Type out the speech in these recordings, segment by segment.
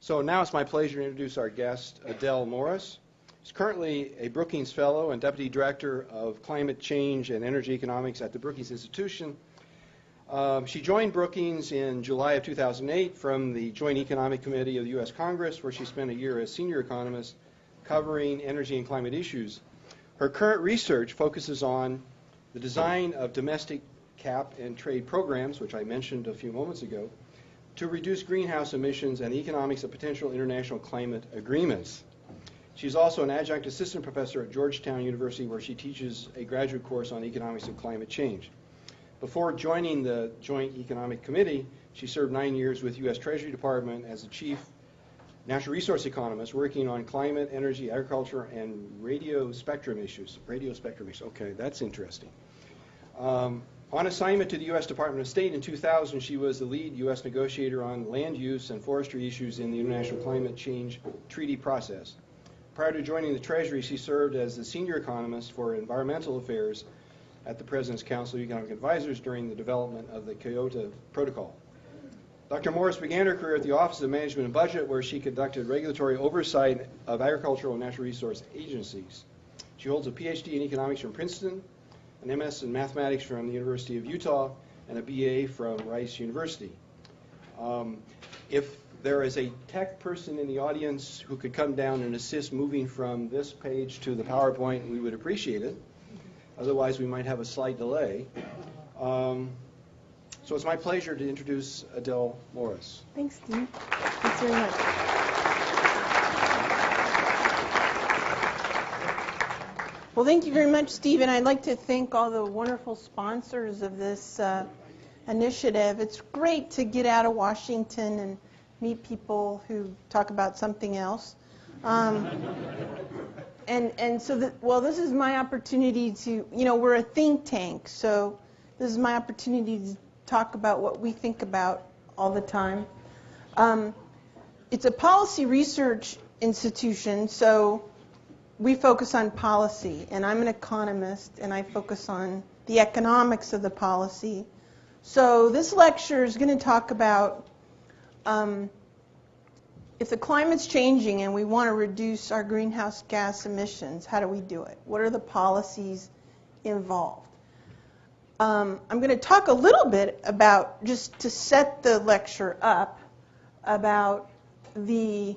So now it's my pleasure to introduce our guest, Adele Morris. She's currently a Brookings Fellow and Deputy Director of Climate Change and Energy Economics at the Brookings Institution. She joined Brookings in July of 2008 from the Joint Economic Committee of the U.S. Congress, where she spent a year as senior economist covering energy and climate issues. Her current research focuses on the design of domestic cap and trade programs, which I mentioned a few moments ago, to reduce greenhouse emissions and the economics of potential international climate agreements. She's also an adjunct assistant professor at Georgetown University, where she teaches a graduate course on economics of climate change. Before joining the Joint Economic Committee, she served 9 years with U.S. Treasury Department as a chief natural resource economist working on climate, energy, agriculture, and radio spectrum issues. Okay, that's interesting. On assignment to the U.S. Department of State in 2000, she was the lead U.S. negotiator on land use and forestry issues in the International Climate Change Treaty process. Prior to joining the Treasury, she served as the senior economist for environmental affairs at the President's Council of Economic Advisors during the development of the Kyoto Protocol. Dr. Morris began her career at the Office of Management and Budget, where she conducted regulatory oversight of agricultural and natural resource agencies. She holds a PhD in economics from Princeton, an MS in mathematics from the University of Utah, and a BA from Rice University. If there is a tech person in the audience who could come down and assist moving from this page to the PowerPoint, we would appreciate it. Otherwise, we might have a slight delay. So it's my pleasure to introduce Adele Morris. Thanks, Steve. Thanks very much. Well, thank you very much, Steve, and I'd like to thank all the wonderful sponsors of this initiative. It's great to get out of Washington and meet people who talk about something else. And so, this is my opportunity to, we're a think tank, so this is my opportunity to talk about what we think about all the time. It's a policy research institution, so we focus on policy, and I'm an economist, and I focus on the economics of the policy. So this lecture is going to talk about if the climate's changing and we want to reduce our greenhouse gas emissions, how do we do it? What are the policies involved? I'm going to talk a little bit about, just to set the lecture up, about the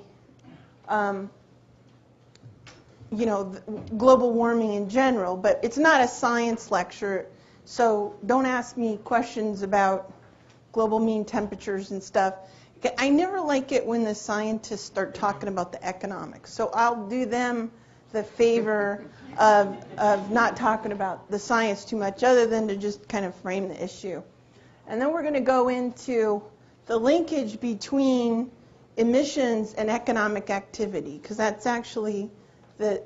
global warming in general, but it's not a science lecture, so don't ask me questions about global mean temperatures and stuff. I never like it when the scientists start talking about the economics, so I'll do them the favor of not talking about the science too much, other than to just kind of frame the issue. And then we're going to go into the linkage between emissions and economic activity, because that's actually the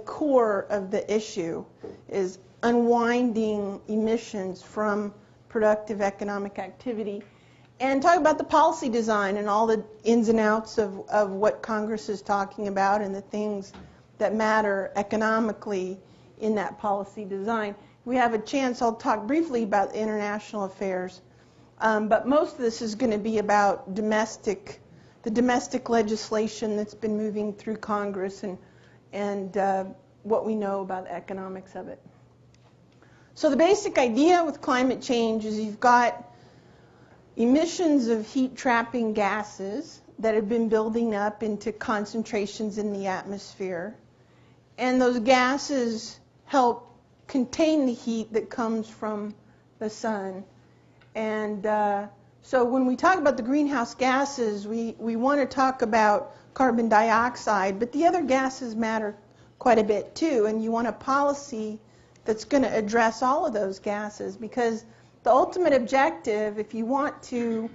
core of the issue, is unwinding emissions from productive economic activity, and talk about the policy design and all the ins and outs of what Congress is talking about and the things that matter economically in that policy design. If we have a chance, I'll talk briefly about international affairs, but most of this is going to be about the domestic legislation that's been moving through Congress and what we know about the economics of it. So the basic idea with climate change is you've got emissions of heat-trapping gases that have been building up into concentrations in the atmosphere. And those gases help contain the heat that comes from the sun. And so when we talk about the greenhouse gases, we want to talk about carbon dioxide, but the other gases matter quite a bit too, and you want a policy that's going to address all of those gases, because the ultimate objective, if you want to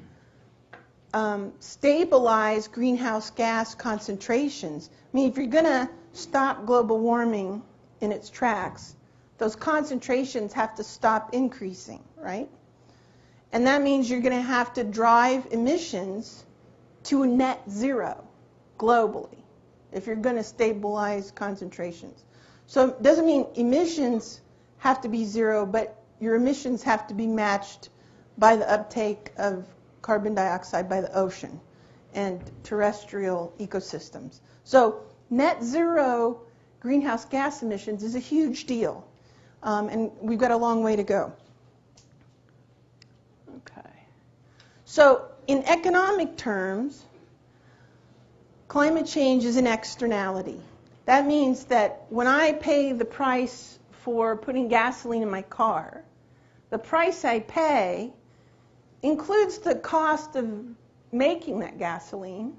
stabilize greenhouse gas concentrations, if you're going to stop global warming in its tracks, those concentrations have to stop increasing, right? And that means you're going to have to drive emissions to a net zero globally if you're going to stabilize concentrations. So it doesn't mean emissions have to be zero, but your emissions have to be matched by the uptake of carbon dioxide by the ocean. and terrestrial ecosystems. So net zero greenhouse gas emissions is a huge deal, and we've got a long way to go. Okay. So in economic terms, climate change is an externality. That means that when I pay the price for putting gasoline in my car, the price I pay includes the cost of making that gasoline,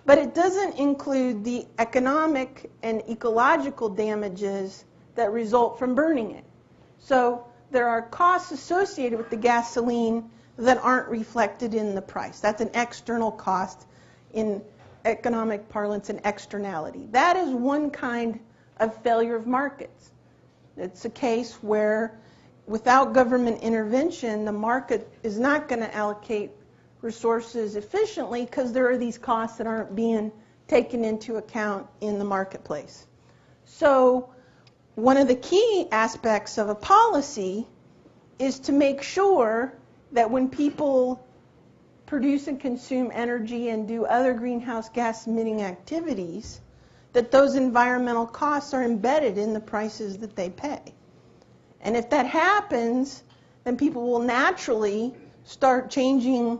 but it doesn't include the economic and ecological damages that result from burning it. So there are costs associated with the gasoline that aren't reflected in the price. That's an external cost in economic parlance, an externality. That is one kind of failure of markets. It's a case where without government intervention, the market is not going to allocate resources efficiently because there are these costs that aren't being taken into account in the marketplace. So one of the key aspects of a policy is to make sure that when people produce and consume energy and do other greenhouse gas emitting activities, that those environmental costs are embedded in the prices that they pay. And if that happens, then people will naturally start changing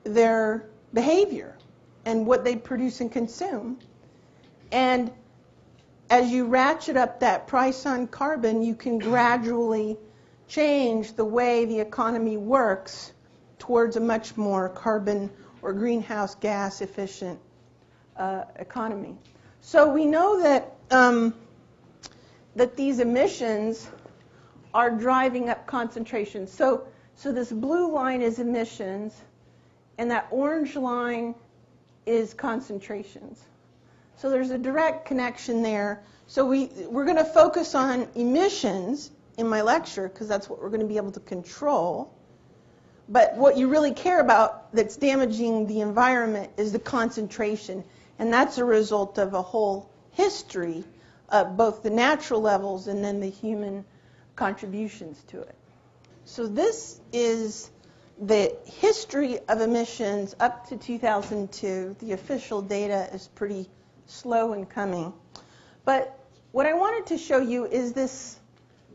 their behavior and what they produce and consume. And as you ratchet up that price on carbon, you can gradually change the way the economy works towards a much more carbon or greenhouse gas efficient economy. So we know that that these emissions are driving up concentrations. So this blue line is emissions, and that orange line is concentrations. So there's a direct connection there. So we're going to focus on emissions in my lecture because that's what we're going to be able to control. But what you really care about that's damaging the environment is the concentration. And that's a result of a whole history of both the natural levels and then the human contributions to it. So this is the history of emissions up to 2002. The official data is pretty slow in coming. But what I wanted to show you is this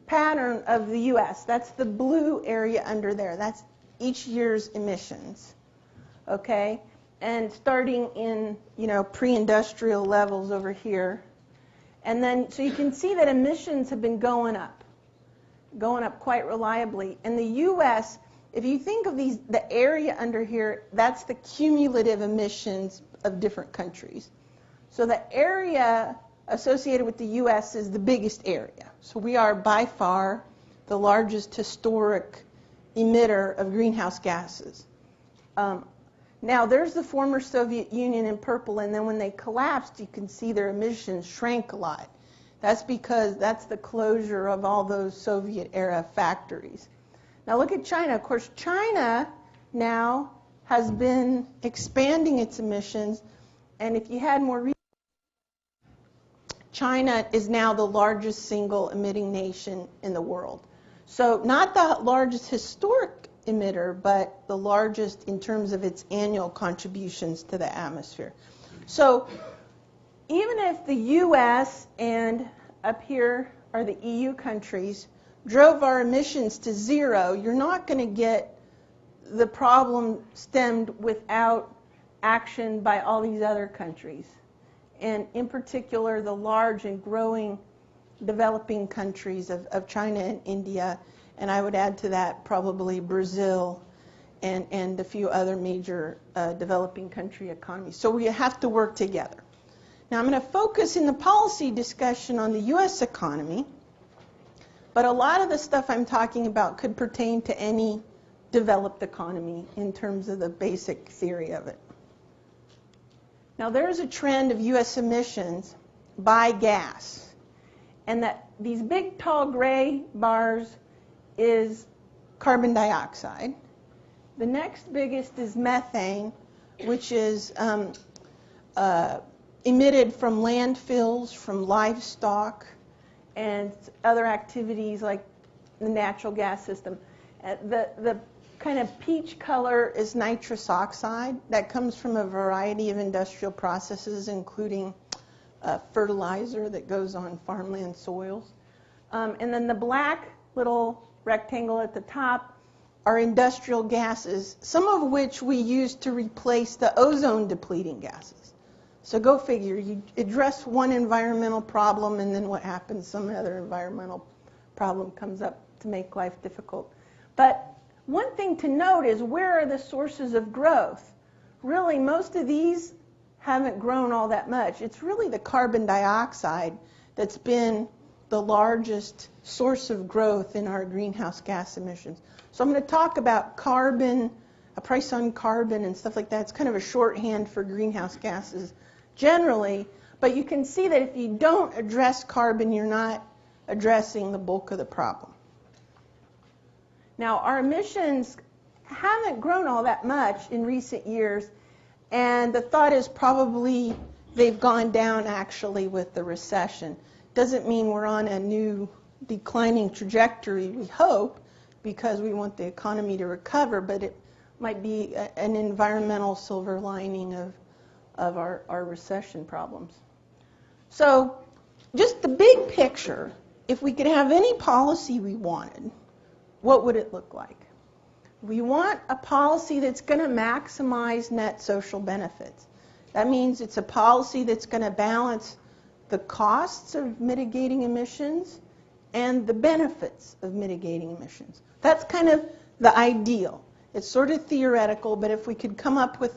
pattern of the U.S. That's the blue area under there. That's each year's emissions, okay? And starting in, pre-industrial levels over here. And then, so you can see that emissions have been going up quite reliably. In the U.S., if you think of the area under here, that's the cumulative emissions of different countries. So the area associated with the U.S. is the biggest area. So we are by far the largest historic emitter of greenhouse gases. Now there's the former Soviet Union in purple, and then when they collapsed, you can see their emissions shrank a lot. That's because that's the closure of all those Soviet-era factories. Now look at China. Of course, China now has been expanding its emissions, and if you had more research, China is now the largest single emitting nation in the world. So not the largest historic emitter, but the largest in terms of its annual contributions to the atmosphere. So even if the U.S. and up here are the EU countries drove our emissions to zero, you're not going to get the problem stemmed without action by all these other countries. And in particular, the large and growing developing countries of China and India, and I would add to that probably Brazil and a few other major developing country economies. So we have to work together. Now I'm going to focus in the policy discussion on the U.S. economy, but a lot of the stuff I'm talking about could pertain to any developed economy in terms of the basic theory of it. Now there's a trend of U.S. emissions by gas, and that these big tall gray bars is carbon dioxide. The next biggest is methane, which is emitted from landfills, from livestock, and other activities like the natural gas system. The kind of peach color is nitrous oxide. That comes from a variety of industrial processes, including fertilizer that goes on farmland soils. And then the black little rectangle at the top are industrial gases, some of which we use to replace the ozone-depleting gases. So go figure, you address one environmental problem, and then what happens? Some other environmental problem comes up to make life difficult. But one thing to note is, where are the sources of growth? Really, most of these haven't grown all that much. It's really the carbon dioxide that's been the largest source of growth in our greenhouse gas emissions. So I'm going to talk about carbon, a price on carbon and stuff like that. It's kind of a shorthand for greenhouse gases generally, but you can see that if you don't address carbon, you're not addressing the bulk of the problem. Now, our emissions haven't grown all that much in recent years, and the thought is probably they've gone down actually with the recession. Doesn't mean we're on a new declining trajectory, we hope, because we want the economy to recover, but it might be an environmental silver lining of our recession problems. So just the big picture, if we could have any policy we wanted, what would it look like? We want a policy that's going to maximize net social benefits. That means it's a policy that's going to balance the costs of mitigating emissions and the benefits of mitigating emissions. That's kind of the ideal. It's sort of theoretical, but if we could come up with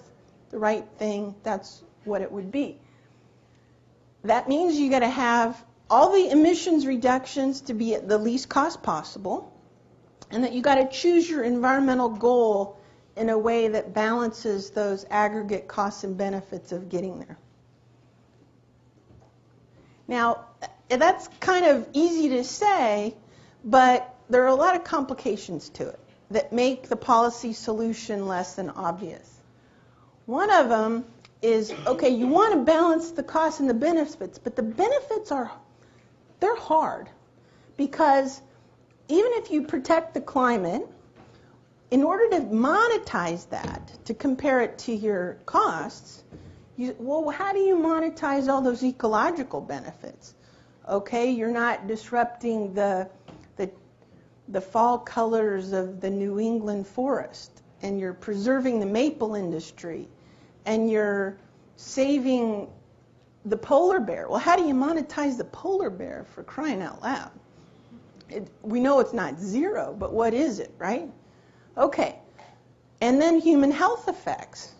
the right thing, that's what it would be. That means you got to have all the emissions reductions to be at the least cost possible, and that you got to choose your environmental goal in a way that balances those aggregate costs and benefits of getting there. Now, that's kind of easy to say, but there are a lot of complications to it that make the policy solution less than obvious. One of them is, okay, you want to balance the costs and the benefits, but the benefits they're hard, because even if you protect the climate, in order to monetize that, to compare it to your costs, well, how do you monetize all those ecological benefits? Okay, you're not disrupting the fall colors of the New England forest, and you're preserving the maple industry, and you're saving the polar bear. Well, how do you monetize the polar bear, for crying out loud? We know it's not zero, but what is it, right? Okay, and then human health effects.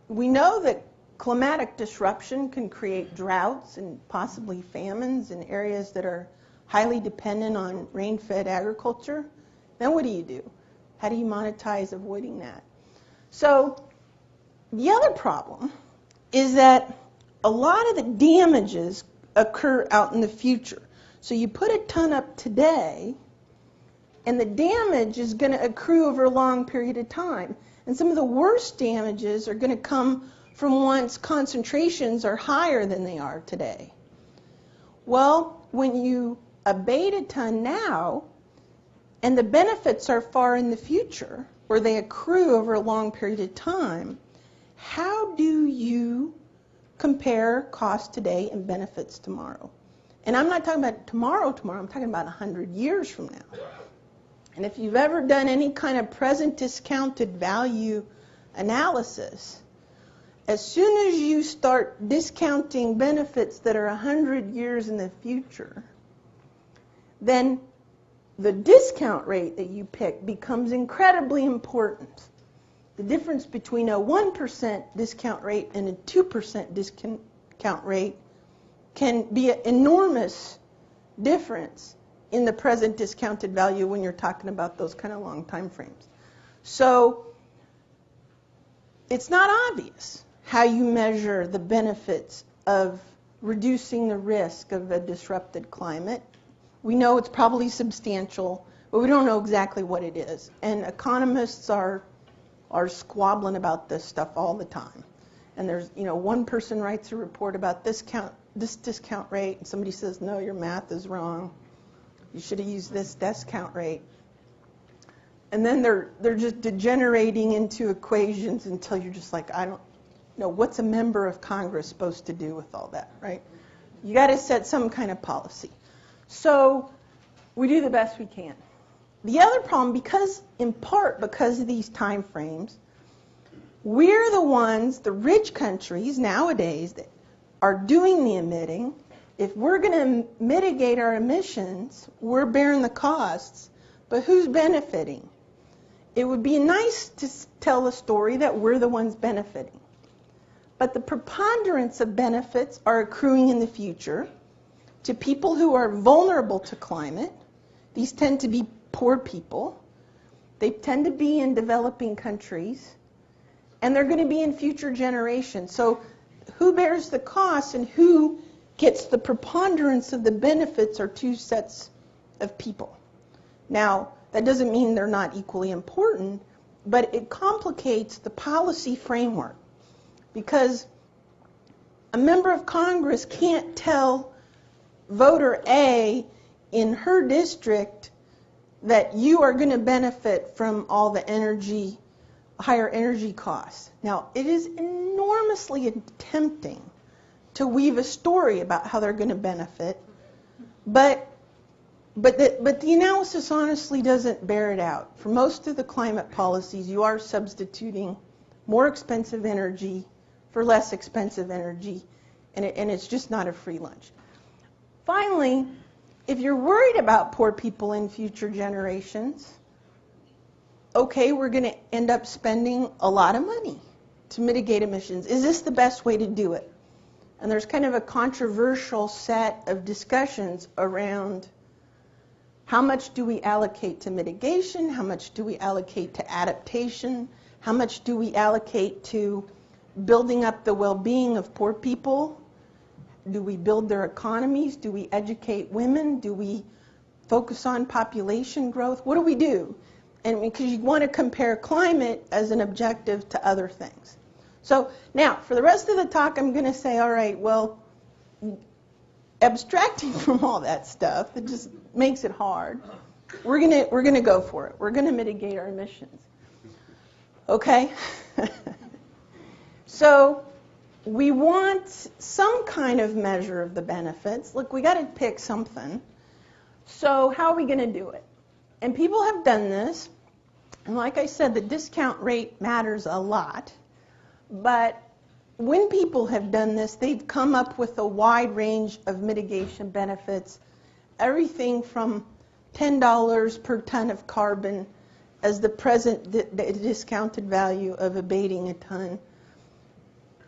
We know that climatic disruption can create droughts and possibly famines in areas that are highly dependent on rain-fed agriculture. Then what do? How do you monetize avoiding that? So the other problem is that a lot of the damages occur out in the future. So you put a ton up today, and the damage is going to accrue over a long period of time. And some of the worst damages are going to come from once concentrations are higher than they are today. Well, when you abate a ton now, and the benefits are far in the future, or they accrue over a long period of time, how do you compare cost today and benefits tomorrow? And I'm not talking about tomorrow, I'm talking about 100 years from now. And if you've ever done any kind of present discounted value analysis, as soon as you start discounting benefits that are 100 years in the future, then the discount rate that you pick becomes incredibly important. The difference between a 1% discount rate and a 2% discount rate can be an enormous difference in the present discounted value when you're talking about those kind of long time frames. So it's not obvious how you measure the benefits of reducing the risk of a disrupted climate. We know it's probably substantial, but we don't know exactly what it is. And economists are squabbling about this stuff all the time. And there's, one person writes a report about this discount rate, and somebody says, no, your math is wrong. You should have used this discount rate. And then they're just degenerating into equations until you're just like, I don't know, what's a member of Congress supposed to do with all that, right? You got to set some kind of policy. So we do the best we can. The other problem, in part because of these time frames, we're the ones, the rich countries nowadays, that are doing the emitting. If we're going to mitigate our emissions, we're bearing the costs, but who's benefiting? It would be nice to tell a story that we're the ones benefiting. But the preponderance of benefits are accruing in the future to people who are vulnerable to climate. These tend to be poor people. They tend to be in developing countries. And they're going to be in future generations. So who bears the cost and who gets the preponderance of the benefits are two sets of people. Now, that doesn't mean they're not equally important, but it complicates the policy framework because a member of Congress can't tell voter A in her district that you are going to benefit from all the higher energy costs. Now, it is enormously tempting to weave a story about how they're going to benefit, but the analysis honestly doesn't bear it out. For most of the climate policies, you are substituting more expensive energy for less expensive energy, and it's just not a free lunch. Finally, if you're worried about poor people in future generations, okay, we're going to end up spending a lot of money to mitigate emissions. Is this the best way to do it? And there's kind of a controversial set of discussions around how much do we allocate to mitigation, how much do we allocate to adaptation, how much do we allocate to building up the well-being of poor people? Do we build their economies? Do we educate women? Do we focus on population growth? What do we do? And because you want to compare climate as an objective to other things. So now, for the rest of the talk, I'm going to say, all right, well, abstracting from all that stuff that just makes it hard, we're going to go for it. We're going to mitigate our emissions. Okay? So we want some kind of measure of the benefits. Look, we got to pick something. So how are we going to do it? And people have done this. And like I said, the discount rate matters a lot. But when people have done this, they've come up with a wide range of mitigation benefits, everything from $10 per ton of carbon as the present discounted value of abating a ton,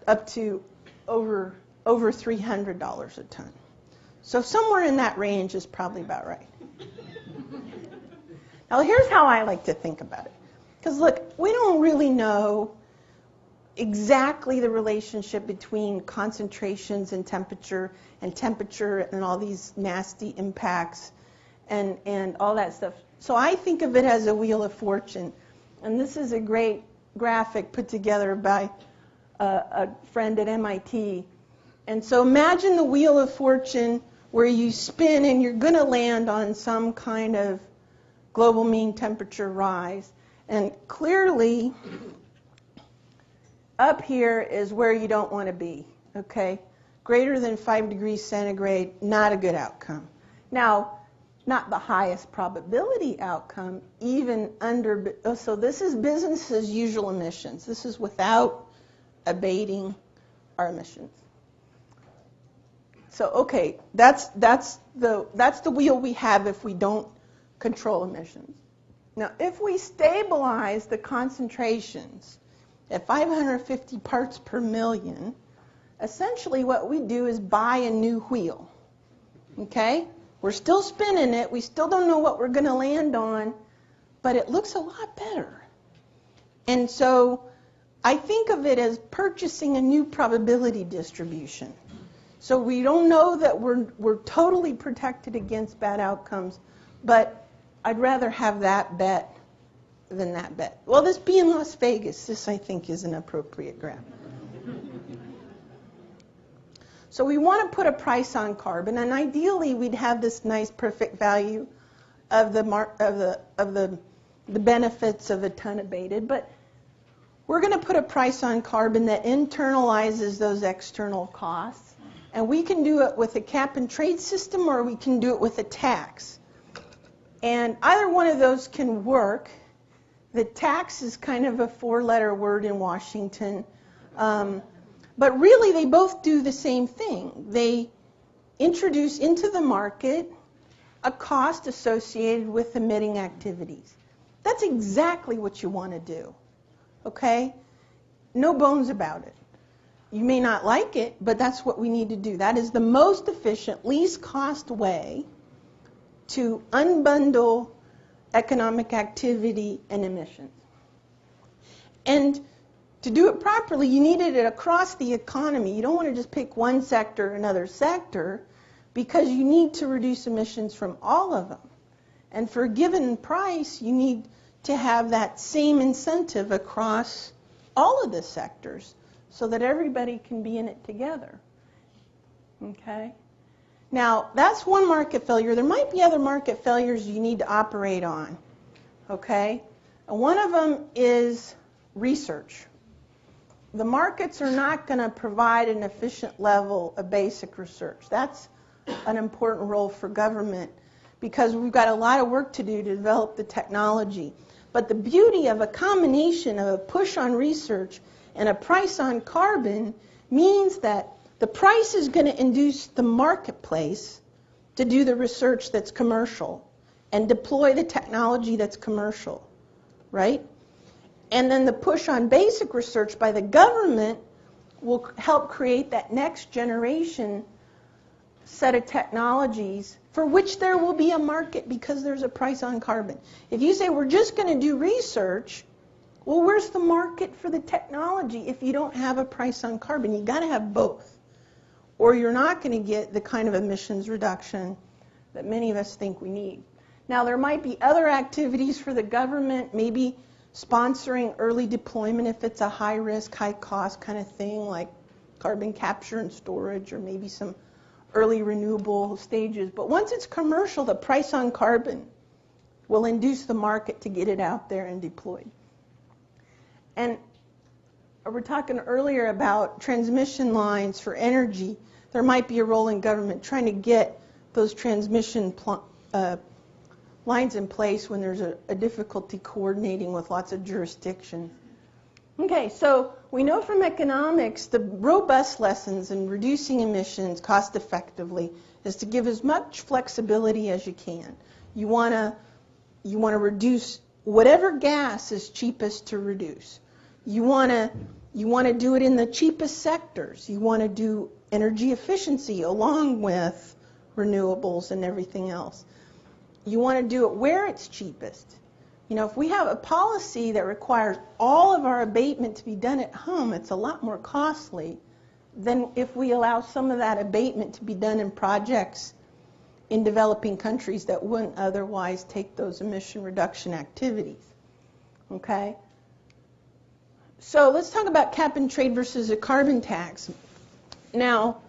up to over $300 a ton. So somewhere in that range is probably about right. Now here's how I like to think about it. Because look, we don't really know exactly the relationship between concentrations and temperature and all these nasty impacts and all that stuff. So I think of it as a wheel of fortune. And this is a great graphic put together by a friend at MIT. And so imagine the wheel of fortune where you spin and you're going to land on some kind of global mean temperature rise. And clearly, up here is where you don't want to be, okay? Greater than 5 degrees centigrade, not a good outcome. Now, not the highest probability outcome, even under, so this is business as usual emissions. This is without abating our emissions. So, okay, that's the wheel we have if we don't control emissions. Now, if we stabilize the concentrations at 550 parts per million, essentially what we do is buy a new wheel, okay? We're still spinning it. We still don't know what we're going to land on, but it looks a lot better. And so I think of it as purchasing a new probability distribution. So we don't know that we're totally protected against bad outcomes, but I'd rather have that bet than that bet. Well, this being Las Vegas, this I think is an appropriate graph. So we want to put a price on carbon, and ideally we'd have this nice perfect value of the the benefits of a ton abated, but we're going to put a price on carbon that internalizes those external costs. And we can do it with a cap and trade system, or we can do it with a tax. And either one of those can work. The tax is kind of a four-letter word in Washington. But really, they both do the same thing. They introduce into the market a cost associated with emitting activities. That's exactly what you want to do. Okay? No bones about it. You may not like it, but that's what we need to do. That is the most efficient, least cost way to unbundle economic activity and emissions. And to do it properly, you need it across the economy. You don't want to just pick one sector or another sector, because you need to reduce emissions from all of them. And for a given price, you need to have that same incentive across all of the sectors so that everybody can be in it together. Okay? Now, that's one market failure. There might be other market failures you need to operate on. Okay? And one of them is research. The markets are not going to provide an efficient level of basic research. That's an important role for government, because we've got a lot of work to do to develop the technology. But the beauty of a combination of a push on research and a price on carbon means that the price is going to induce the marketplace to do the research that's commercial and deploy the technology that's commercial, right? And then the push on basic research by the government will help create that next generation set of technologies for which there will be a market, because there's a price on carbon. If you say we're just going to do research, well, where's the market for the technology if you don't have a price on carbon? You've got to have both, or you're not going to get the kind of emissions reduction that many of us think we need. Now, there might be other activities for the government, maybe sponsoring early deployment if it's a high-risk, high-cost kind of thing, like carbon capture and storage, or maybe some early renewable stages. But once it's commercial, the price on carbon will induce the market to get it out there and deployed. And we were talking earlier about transmission lines for energy. There might be a role in government trying to get those transmission lines in place when there's a difficulty coordinating with lots of jurisdictions. Okay, so we know from economics the robust lessons in reducing emissions cost effectively is to give as much flexibility as you can. You want to reduce whatever gas is cheapest to reduce. You want to do it in the cheapest sectors. You want to do energy efficiency along with renewables and everything else. You want to do it where it's cheapest. You know, if we have a policy that requires all of our abatement to be done at home, it's a lot more costly than if we allow some of that abatement to be done in projects in developing countries that wouldn't otherwise take those emission reduction activities. Okay? So let's talk about cap and trade versus a carbon tax. Now,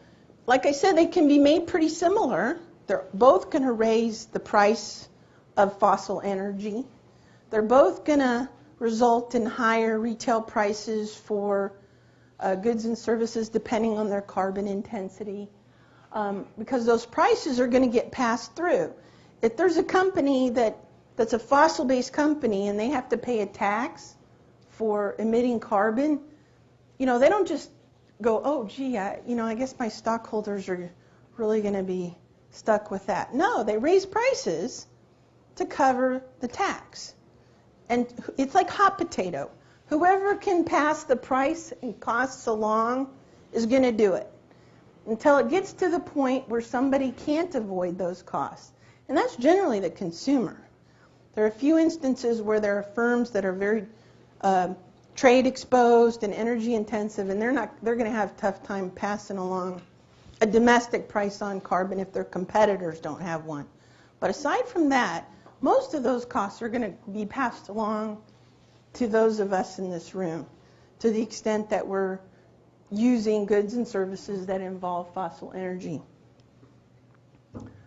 like I said, they can be made pretty similar. They're both going to raise the price of fossil energy. They're both going to result in higher retail prices for goods and services depending on their carbon intensity, because those prices are going to get passed through. If there's a company that's a fossil-based company and they have to pay a tax for emitting carbon, you know, they don't just go, oh, gee, I guess my stockholders are really going to be stuck with that. No, they raise prices to cover the tax. And it's like hot potato. Whoever can pass the price and costs along is going to do it until it gets to the point where somebody can't avoid those costs. And that's generally the consumer. There are a few instances where there are firms that are very trade exposed and energy intensive, and they're going to have a tough time passing along a domestic price on carbon if their competitors don't have one. But aside from that, most of those costs are going to be passed along to those of us in this room, to the extent that we're using goods and services that involve fossil energy.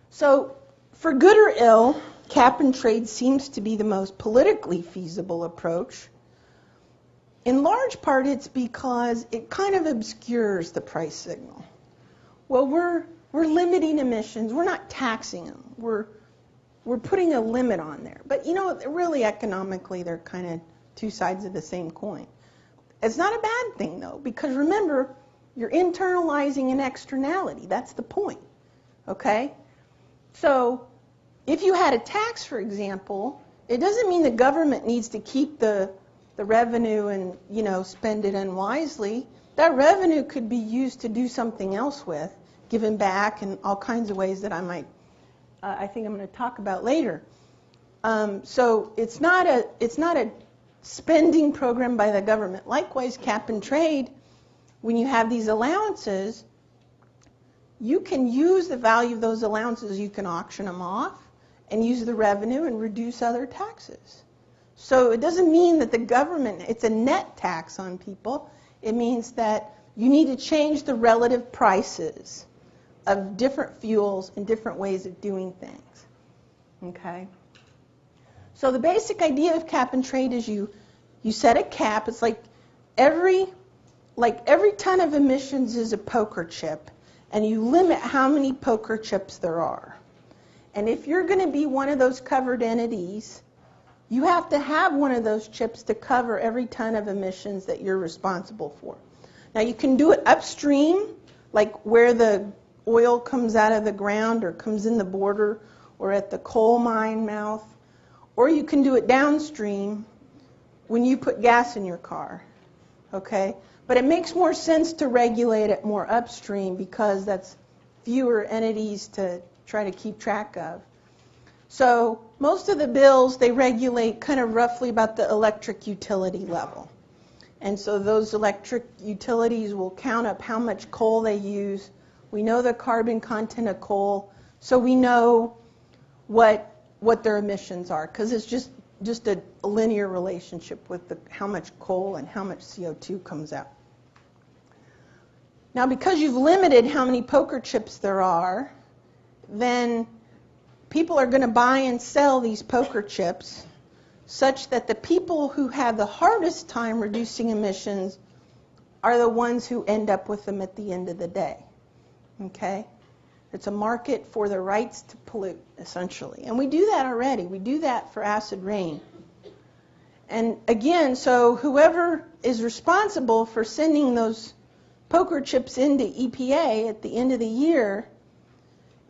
So, for good or ill, cap and trade seems to be the most politically feasible approach. In large part, it's because it kind of obscures the price signal. Well, we're limiting emissions. We're not taxing them. We're putting a limit on there. But, really economically, they're kind of two sides of the same coin. It's not a bad thing, though, because remember, you're internalizing an externality. That's the point, okay? So if you had a tax, for example, it doesn't mean the government needs to keep the revenue and, spend it unwisely. That revenue could be used to do something else with, given back in all kinds of ways that I think I'm going to talk about later. So it's not a spending program by the government. Likewise, cap and trade, when you have these allowances, you can use the value of those allowances. You can auction them off and use the revenue and reduce other taxes. So it doesn't mean that the government, it's a net tax on people. It means that you need to change the relative prices of different fuels and different ways of doing things. Okay? So the basic idea of cap and trade is you set a cap. It's like every ton of emissions is a poker chip, and you limit how many poker chips there are. And if you're going to be one of those covered entities, you have to have one of those chips to cover every ton of emissions that you're responsible for. Now, you can do it upstream, like where the oil comes out of the ground or comes in the border or at the coal mine mouth, or you can do it downstream when you put gas in your car, okay? But it makes more sense to regulate it more upstream because that's fewer entities to try to keep track of. So most of the bills, they regulate kind of roughly about the electric utility level. And so those electric utilities will count up how much coal they use. We know the carbon content of coal, so we know what their emissions are, because it's just a linear relationship with how much coal and how much CO2 comes out. Now, because you've limited how many poker chips there are, then people are going to buy and sell these poker chips such that the people who have the hardest time reducing emissions are the ones who end up with them at the end of the day. Okay? It's a market for the rights to pollute, essentially. And we do that already. We do that for acid rain. And again, so whoever is responsible for sending those poker chips into EPA at the end of the year,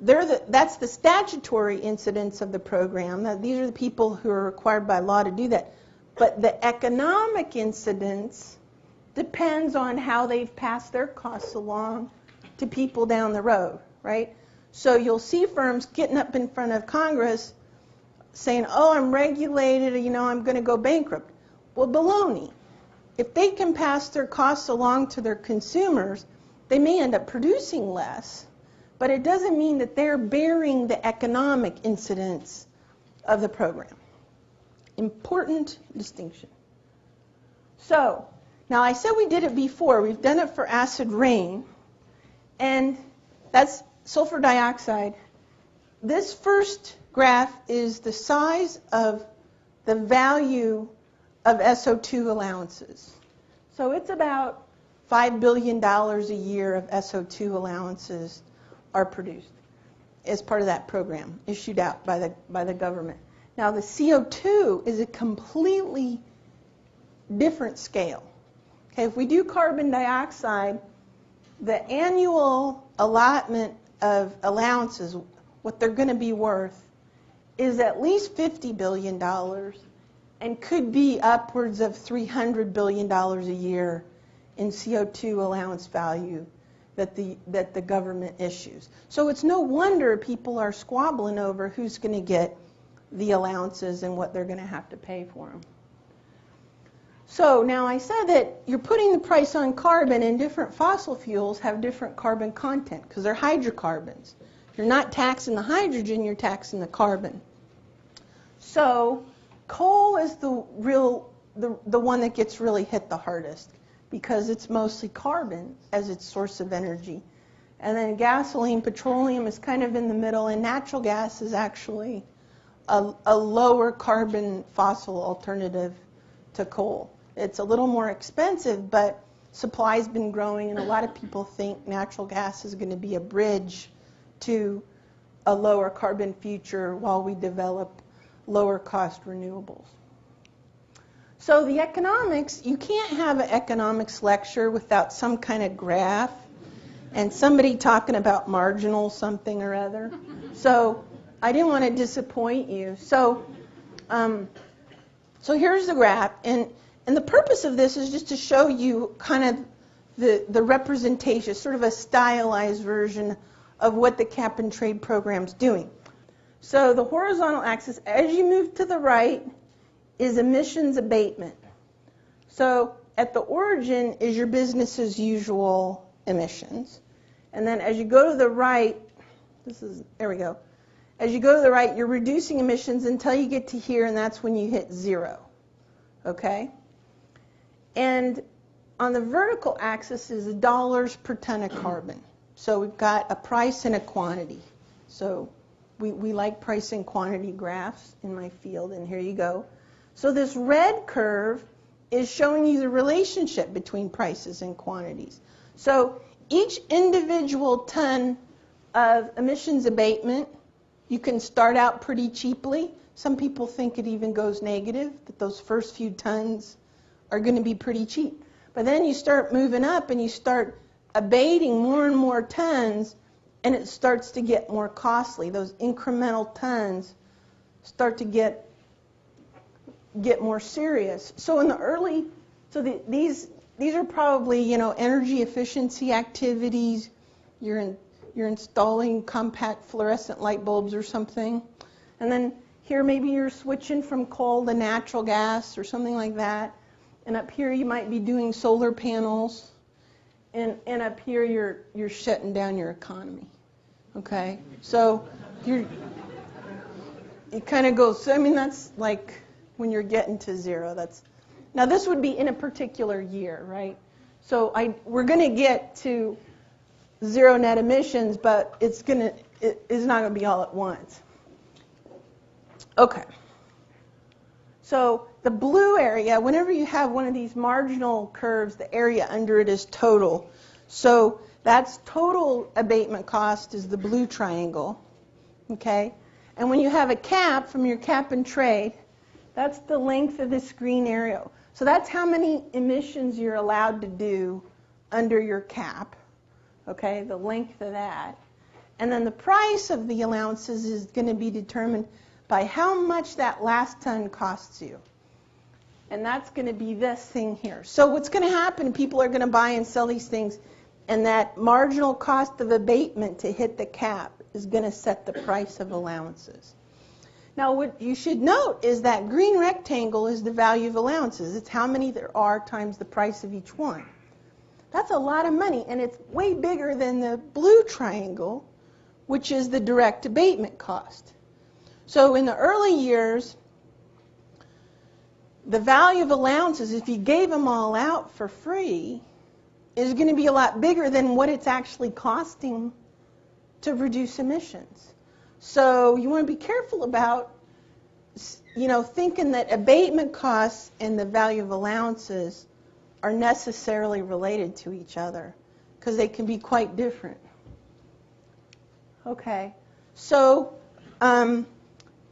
that's the statutory incidence of the program. These are the people who are required by law to do that. But the economic incidence depends on how they've passed their costs along to people down the road, right? So you'll see firms getting up in front of Congress saying, oh, I'm regulated, I'm going to go bankrupt. Well, baloney. If they can pass their costs along to their consumers, they may end up producing less, but it doesn't mean that they're bearing the economic incidence of the program. Important distinction. So, now I said we did it before. We've done it for acid rain, and that's sulfur dioxide. This first graph is the size of the value of SO2 allowances. So it's about $5 billion a year of SO2 allowances are produced as part of that program issued out by the government. Now the CO2 is a completely different scale. Okay, if we do carbon dioxide, the annual allotment of allowances, what they're going to be worth, is at least $50 billion and could be upwards of $300 billion a year in CO2 allowance value that the government issues. So it's no wonder people are squabbling over who's going to get the allowances and what they're going to have to pay for them. So now I said that you're putting the price on carbon, and different fossil fuels have different carbon content because they're hydrocarbons. You're not taxing the hydrogen, you're taxing the carbon. So coal is the one that gets really hit the hardest because it's mostly carbon as its source of energy. And then gasoline, petroleum is kind of in the middle, and natural gas is actually a lower carbon fossil alternative to coal. It's a little more expensive, but supply's been growing, and a lot of people think natural gas is going to be a bridge to a lower carbon future while we develop lower cost renewables. So the economics, you can't have an economics lecture without some kind of graph and somebody talking about marginal something or other. So I didn't want to disappoint you. So here's the graph, and the purpose of this is just to show you kind of the representation, sort of a stylized version of what the cap and trade program's doing. So the horizontal axis, as you move to the right, is emissions abatement. So at the origin is your business as usual emissions. And then as you go to the right, there we go. As you go to the right, you're reducing emissions until you get to here, and that's when you hit zero. Okay? And on the vertical axis is dollars per ton of carbon. So we've got a price and a quantity. So we like price and quantity graphs in my field, and here you go. So this red curve is showing you the relationship between prices and quantities. So each individual ton of emissions abatement, you can start out pretty cheaply. Some people think it even goes negative, that those first few tons are going to be pretty cheap. But then you start moving up and you start abating more and more tons, and it starts to get more costly. Those incremental tons start to get more serious. So in the early, these are probably, energy efficiency activities. You're installing compact fluorescent light bulbs or something. And then here maybe you're switching from coal to natural gas or something like that. And up here you might be doing solar panels. And up here you're shutting down your economy. Okay? So it kind of goes, that's like when you're getting to zero. Now this would be in a particular year, right? So we're going to get to zero net emissions, but it's not going to be all at once. Okay. So the blue area, whenever you have one of these marginal curves, the area under it is total. So that's total abatement cost is the blue triangle. Okay? And when you have a cap from your cap and trade, that's the length of this green arrow. So that's how many emissions you're allowed to do under your cap. Okay, the length of that. And then the price of the allowances is going to be determined by how much that last ton costs you. And that's going to be this thing here. So what's going to happen, people are going to buy and sell these things, and that marginal cost of abatement to hit the cap is going to set the price of allowances. Now what you should note is that green rectangle is the value of allowances. It's how many there are times the price of each one. That's a lot of money, and it's way bigger than the blue triangle, which is the direct abatement cost. So in the early years, the value of allowances, if you gave them all out for free, is going to be a lot bigger than what it's actually costing to reduce emissions. So you want to be careful about, thinking that abatement costs and the value of allowances are necessarily related to each other, because they can be quite different. Okay, so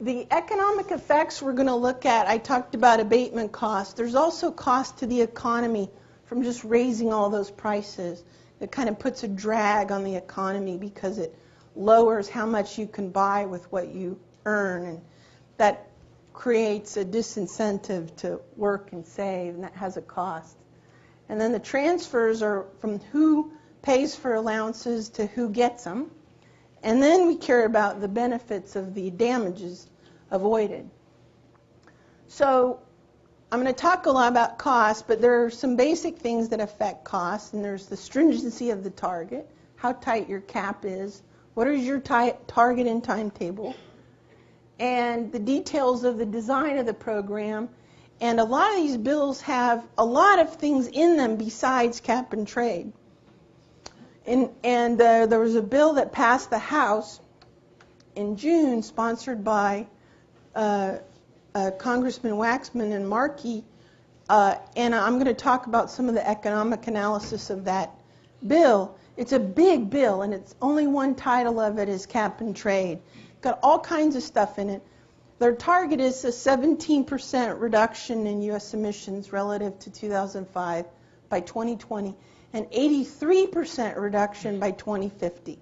the economic effects we're going to look at, I talked about abatement costs. There's also cost to the economy from just raising all those prices. It kind of puts a drag on the economy because it lowers how much you can buy with what you earn, and that creates a disincentive to work and save, and that has a cost. And then the transfers are from who pays for allowances to who gets them. And then we care about the benefits of the damages avoided. So I'm going to talk a lot about cost, but there are some basic things that affect cost, and there's the stringency of the target, how tight your cap is, what is your target and timetable, and the details of the design of the program. And a lot of these bills have a lot of things in them besides cap and trade. And there was a bill that passed the House in June, sponsored by Congressman Waxman and Markey, and I'm going to talk about some of the economic analysis of that bill. It's a big bill, and it's only one title of it is cap and trade. Got all kinds of stuff in it. Their target is a 17% reduction in U.S. emissions relative to 2005 by 2020, and 83% reduction by 2050.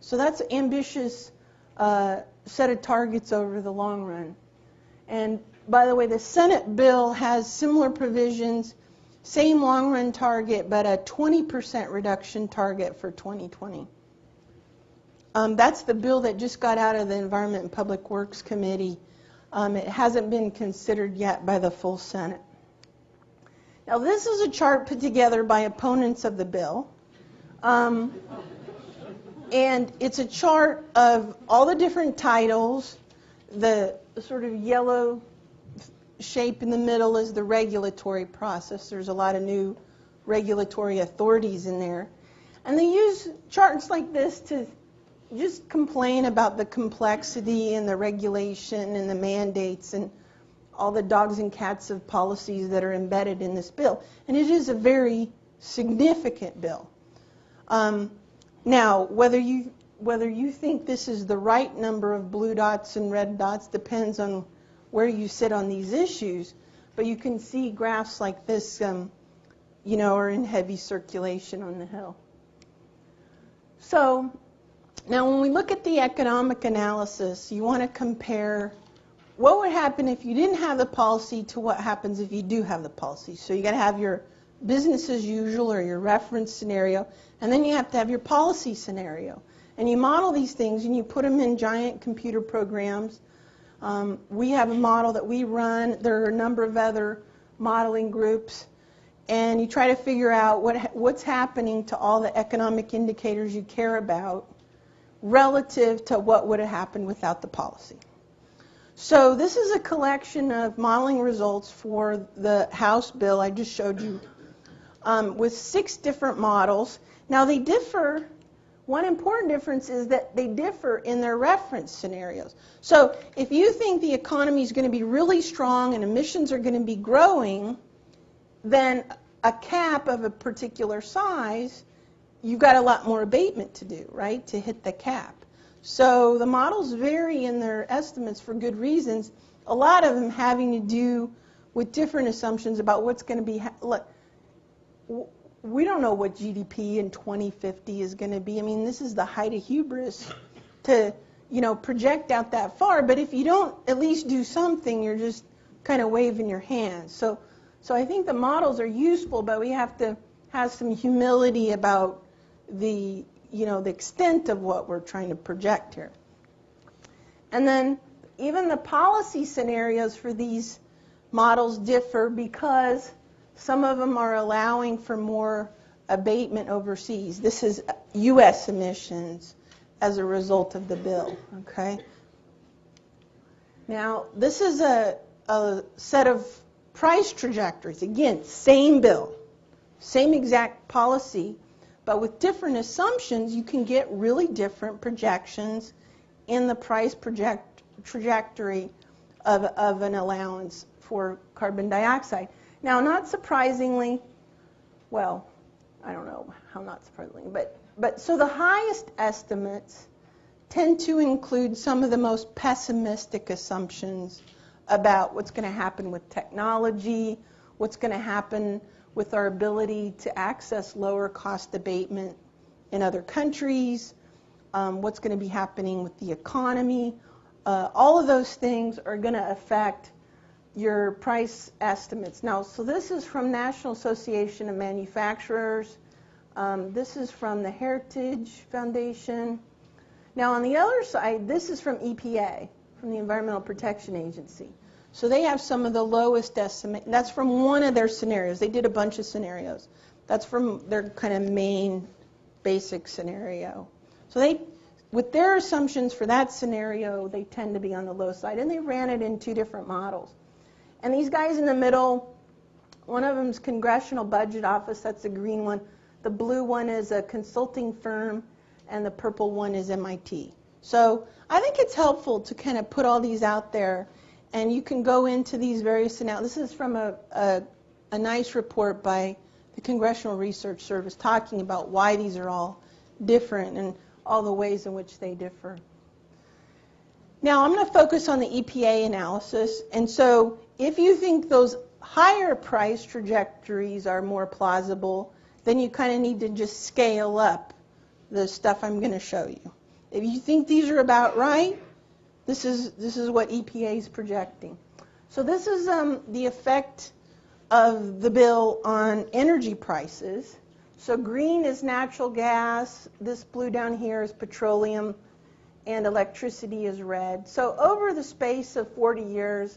So that's an ambitious set of targets over the long run. And by the way, the Senate bill has similar provisions, same long-run target, but a 20% reduction target for 2020. That's the bill that just got out of the Environment and Public Works Committee. It hasn't been considered yet by the full Senate. Now, this is a chart put together by opponents of the bill. And it's a chart of all the different titles. The sort of yellow shape in the middle is the regulatory process. There's a lot of new regulatory authorities in there. And they use charts like this to just complain about the complexity and the regulation and the mandates and all the dogs and cats of policies that are embedded in this bill. And it is a very significant bill. Now, whether you think this is the right number of blue dots and red dots depends on where you sit on these issues, but you can see graphs like this, are in heavy circulation on the Hill. So now when we look at the economic analysis, you want to compare what would happen if you didn't have the policy to what happens if you do have the policy. So you got to have your business as usual or your reference scenario, and then you have to have your policy scenario. And you model these things and you put them in giant computer programs. We have a model that we run. There are a number of other modeling groups. And you try to figure out what's happening to all the economic indicators you care about relative to what would have happened without the policy. So this is a collection of modeling results for the House bill I just showed you with 6 different models. Now they differ. One important difference is that they differ in their reference scenarios. So if you think the economy is going to be really strong and emissions are going to be growing, then a cap of a particular size, you've got a lot more abatement to do, right, to hit the cap. So the models vary in their estimates for good reasons, a lot of them having to do with different assumptions about what's going to be. We don't know what GDP in 2050 is going to be. I mean, this is the height of hubris to, project out that far. But if you don't at least do something, you're just kind of waving your hands. So I think the models are useful, but we have to have some humility about the extent of what we're trying to project here. And then even the policy scenarios for these models differ because some of them are allowing for more abatement overseas. This is U.S. emissions as a result of the bill, okay? Now, this is a set of price trajectories. Again, same bill, same exact policy, but with different assumptions, you can get really different projections in the price trajectory of an allowance for carbon dioxide. Now, not surprisingly, well, I don't know how not surprisingly, but so the highest estimates tend to include some of the most pessimistic assumptions about what's going to happen with technology, what's going to happen with our ability to access lower cost abatement in other countries, what's going to be happening with the economy. All of those things are going to affect your price estimates. Now, so this is from National Association of Manufacturers. This is from the Heritage Foundation. Now, on the other side, this is from EPA, from the Environmental Protection Agency. So they have some of the lowest estimate. That's from one of their scenarios. They did a bunch of scenarios. That's from their kind of main basic scenario. So they, with their assumptions for that scenario, they tend to be on the low side. And they ran it in 2 different models. And these guys in the middle, one of them is Congressional Budget Office. That's the green one. The blue one is a consulting firm, and the purple one is MIT. So I think it's helpful to kind of put all these out there, and you can go into these various analyses. This is from a nice report by the Congressional Research Service talking about why these are all different and all the ways in which they differ. Now I'm going to focus on the EPA analysis, and so if you think those higher price trajectories are more plausible, then you kind of need to just scale up the stuff I'm going to show you. If you think these are about right, this is what EPA is projecting. So this is the effect of the bill on energy prices. So green is natural gas, this blue down here is petroleum, and electricity is red. So over the space of 40 years,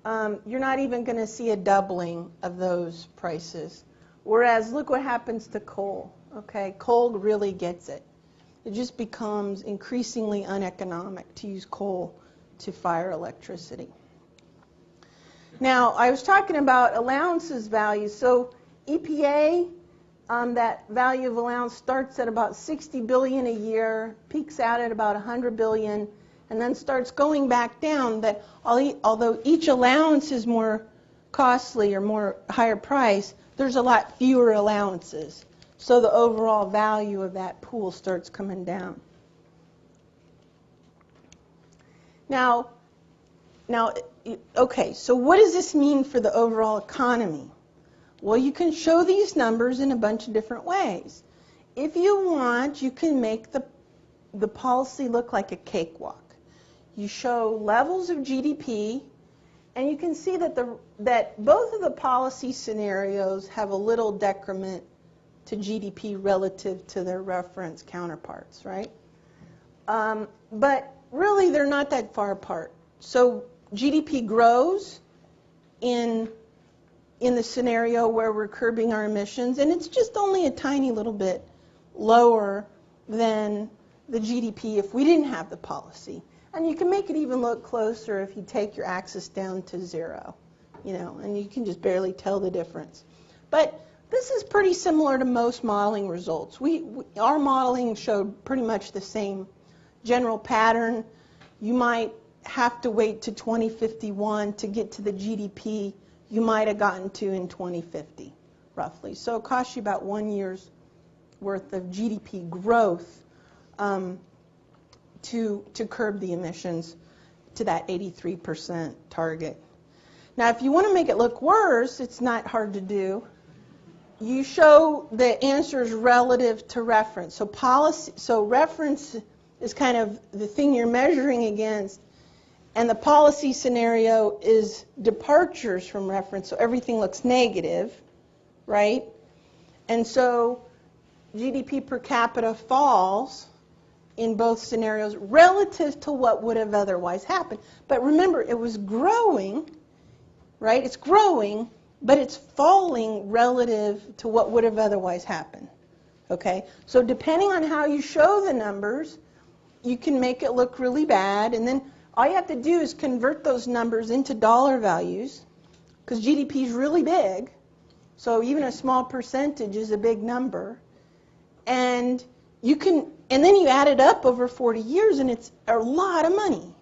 you're not even going to see a doubling of those prices. Whereas look what happens to coal. Okay, coal really gets it. It just becomes increasingly uneconomic to use coal to fire electricity. Now, I was talking about allowances values. So EPA, that value of allowance starts at about $60 billion a year, peaks out at about $100 billion, and then starts going back down. That although each allowance is more costly or more higher price, there's a lot fewer allowances. So the overall value of that pool starts coming down. Now, okay, so what does this mean for the overall economy? Well, you can show these numbers in a bunch of different ways. If you want, you can make the policy look like a cakewalk. You show levels of GDP, and you can see that both of the policy scenarios have a little decrement to GDP relative to their reference counterparts, right? But really, they're not that far apart. So GDP grows in the scenario where we're curbing our emissions, and it's just only a tiny little bit lower than the GDP if we didn't have the policy. And you can make it even look closer if you take your axis down to 0, and you can just barely tell the difference. But this is pretty similar to most modeling results. Our modeling showed pretty much the same general pattern. You might have to wait to 2051 to get to the GDP you might have gotten to in 2050, roughly. So it costs you about 1 year's worth of GDP growth to curb the emissions to that 83% target. Now, if you want to make it look worse, it's not hard to do. You show the answers relative to reference. So reference is kind of the thing you're measuring against, and the policy scenario is departures from reference, so everything looks negative, right? And so GDP per capita falls in both scenarios relative to what would have otherwise happened. But remember, it was growing, right? It's growing, but it's falling relative to what would have otherwise happened, okay? So depending on how you show the numbers, you can make it look really bad, and then all you have to do is convert those numbers into dollar values, because GDP is really big, so even a small percentage is a big number, and then you add it up over 40 years, and it's a lot of money.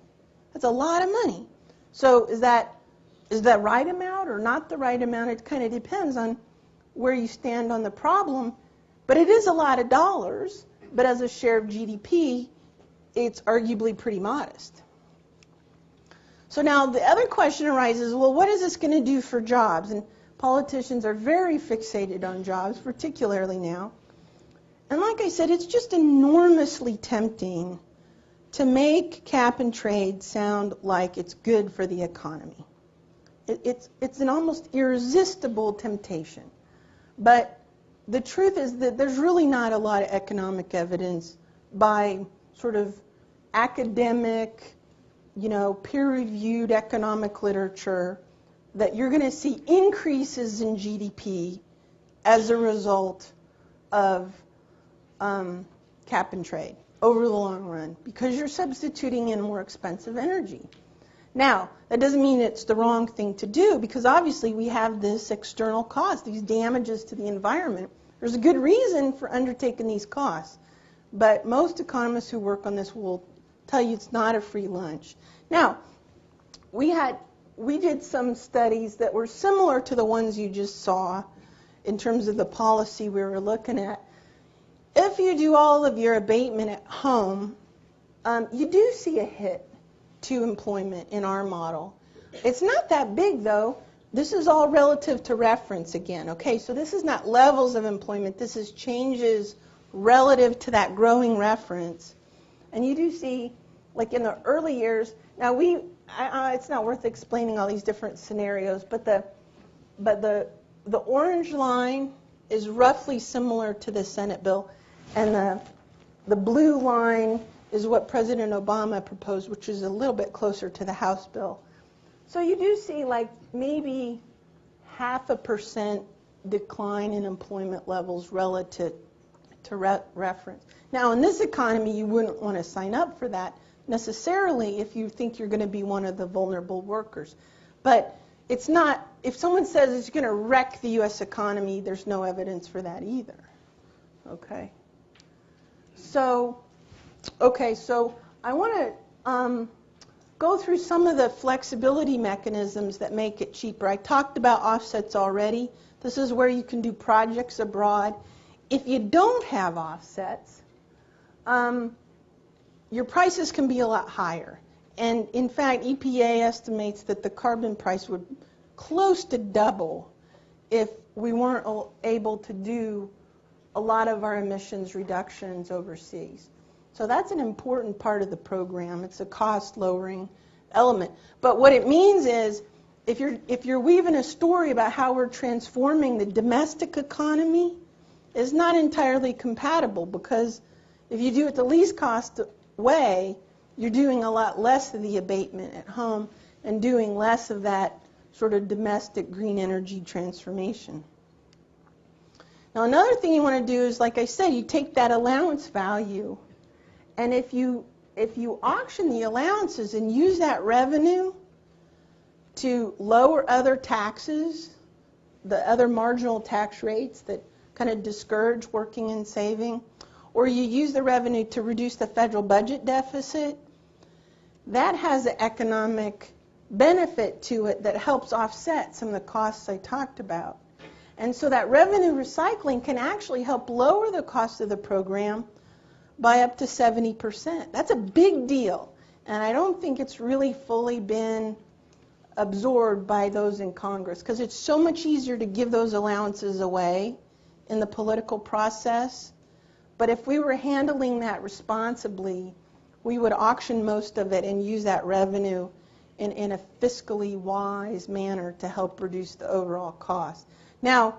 That's a lot of money. So is that right amount or not the right amount? It kind of depends on where you stand on the problem, but it is a lot of dollars, but as a share of GDP, it's arguably pretty modest. So now the other question arises, well, what is this going to do for jobs? And politicians are very fixated on jobs, particularly now. And like I said, it's just enormously tempting to make cap and trade sound like it's good for the economy. It's an almost irresistible temptation. But the truth is that there's really not a lot of economic evidence by sort of academic, peer-reviewed economic literature that you're going to see increases in GDP as a result of cap and trade over the long run, because you're substituting in more expensive energy. Now, that doesn't mean it's the wrong thing to do, because obviously we have this external cost, these damages to the environment. There's a good reason for undertaking these costs. but most economists who work on this will tell you it's not a free lunch. Now, we did some studies that were similar to the ones you just saw in terms of the policy we were looking at. If you do all of your abatement at home, you do see a hit to employment in our model. It's not that big, though. This is all relative to reference again, okay? So this is not levels of employment. This is changes relative to that growing reference. And you do see, like in the early years, now it's not worth explaining all these different scenarios, but the orange line is roughly similar to the Senate bill, and the blue line is what President Obama proposed, which is a little bit closer to the House bill. So you do see like maybe 0.5% decline in employment levels relative to reference. Now, in this economy, you wouldn't want to sign up for that necessarily if you think you're going to be one of the vulnerable workers. But it's not, if someone says it's going to wreck the U.S. economy, there's no evidence for that either. Okay. So I want to go through some of the flexibility mechanisms that make it cheaper. I talked about offsets already. This is where you can do projects abroad. If you don't have offsets, your prices can be a lot higher. And in fact, EPA estimates that the carbon price would close to double if we weren't able to do a lot of our emissions reductions overseas. So that's an important part of the program. It's a cost-lowering element. But what it means is, if you're weaving a story about how we're transforming the domestic economy, it's not entirely compatible, because if you do it the least cost way, you're doing a lot less of the abatement at home and doing less of that sort of domestic green energy transformation. Now, another thing you want to do is, like I said, you take that allowance value, and if you auction the allowances and use that revenue to lower other taxes, the other marginal tax rates that kind of discourage working and saving, or you use the revenue to reduce the federal budget deficit, that has an economic benefit to it that helps offset some of the costs I talked about. And so that revenue recycling can actually help lower the cost of the program by up to 70%. That's a big deal, and I don't think it's really fully been absorbed by those in Congress, because it's so much easier to give those allowances away in the political process. But if we were handling that responsibly, we would auction most of it and use that revenue in a fiscally wise manner to help reduce the overall cost. Now,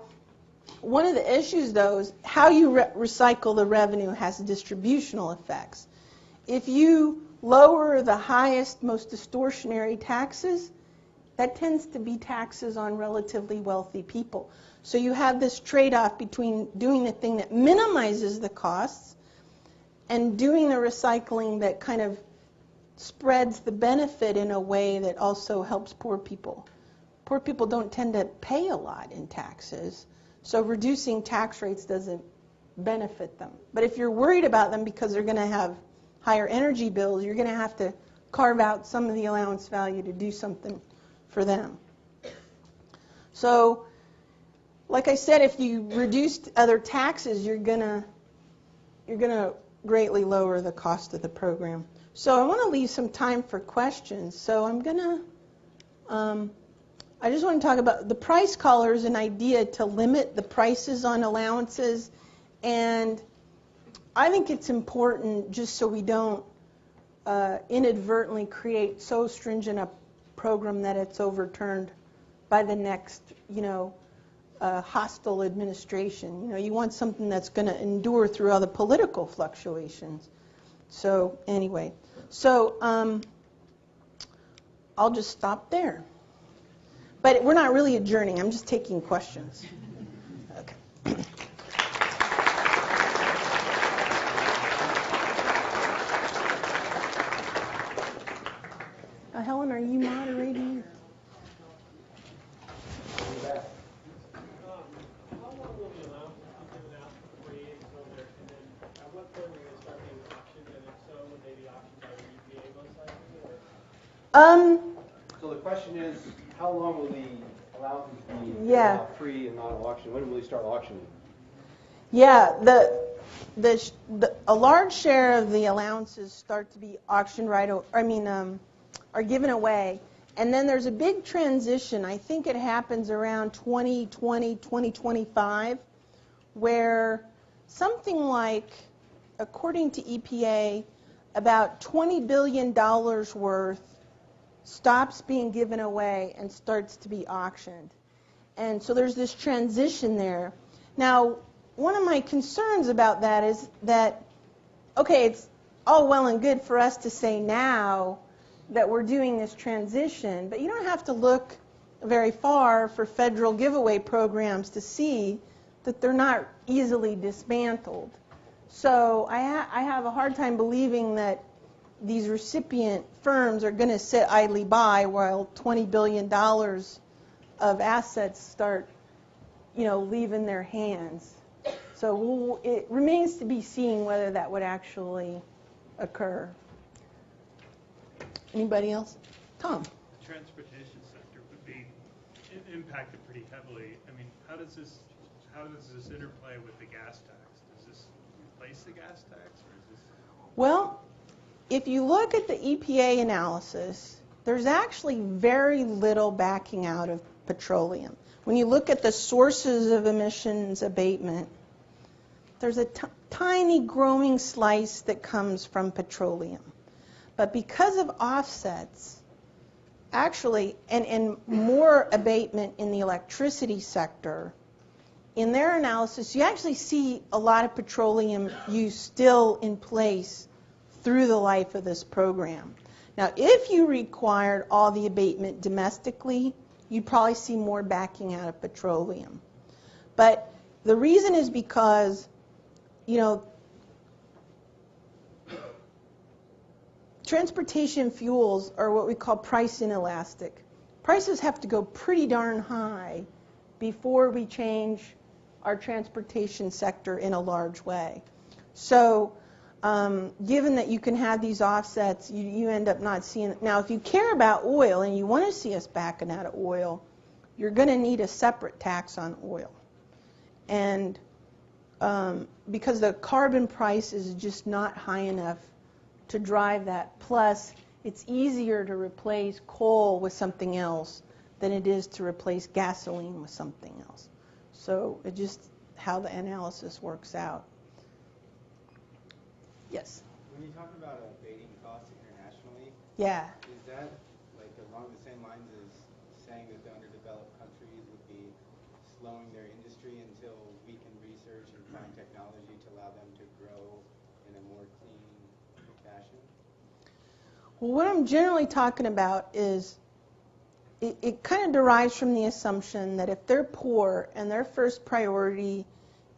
one of the issues, though, is how you recycle the revenue has distributional effects. If you lower the highest, most distortionary taxes, that tends to be taxes on relatively wealthy people. So you have this trade-off between doing the thing that minimizes the costs and doing the recycling that kind of spreads the benefit in a way that also helps poor people. Poor people don't tend to pay a lot in taxes, so reducing tax rates doesn't benefit them. But if you're worried about them because they're going to have higher energy bills, you're going to have to carve out some of the allowance value to do something for them. So, like I said, if you reduced other taxes, you're going to greatly lower the cost of the program. So I want to leave some time for questions. So I'm going to, I just want to talk about the price collar is an idea to limit the prices on allowances, and I think it's important just so we don't inadvertently create so stringent a program that it's overturned by the next, hostile administration. You want something that's going to endure through all the political fluctuations. So anyway, I'll just stop there. But we're not really adjourning. I'm just taking questions. Okay. Helen, are you moderating? How long will the allowance be given out for free until and then at what point are we going to start So the question is, how long will the allowances be Yeah. free and not auctioned? When will we start auctioning? Yeah, a large share of the allowances start to be auctioned are given away. And then there's a big transition. I think it happens around 2020, 2025, where something like, according to EPA, about $20 billion worth stops being given away and starts to be auctioned. And so there's this transition there. Now, one of my concerns about that is that, okay, it's all well and good for us to say now that we're doing this transition, but you don't have to look very far for federal giveaway programs to see that they're not easily dismantled. So I have a hard time believing that these recipient firms are going to sit idly by while $20 billion of assets start, leaving their hands. So it remains to be seen whether that would actually occur. Anybody else? Tom. The transportation sector would be impacted pretty heavily. I mean, how does this interplay with the gas tax? Does this replace the gas tax, or is this? Well, if you look at the EPA analysis, there's actually very little backing out of petroleum. When you look at the sources of emissions abatement, there's a tiny growing slice that comes from petroleum. But because of offsets, actually, and more abatement in the electricity sector, in their analysis, you actually see a lot of petroleum use still in place through the life of this program. Now, if you required all the abatement domestically, you'd probably see more backing out of petroleum. But the reason is because, transportation fuels are what we call price inelastic. Prices have to go pretty darn high before we change our transportation sector in a large way. So given that you can have these offsets, you end up not seeing it. Now, if you care about oil and you want to see us backing out of oil, you're going to need a separate tax on oil. And because the carbon price is just not high enough to drive that. Plus, it's easier to replace coal with something else than it is to replace gasoline with something else. So it's just how the analysis works out. Yes? When you talk about abating costs internationally, Yeah. is that like along the same lines as saying that the underdeveloped countries would be slowing their industry until we can research and find technology to allow them to grow in a more clean fashion? Well, what I'm generally talking about is it kind of derives from the assumption that if they're poor and their first priority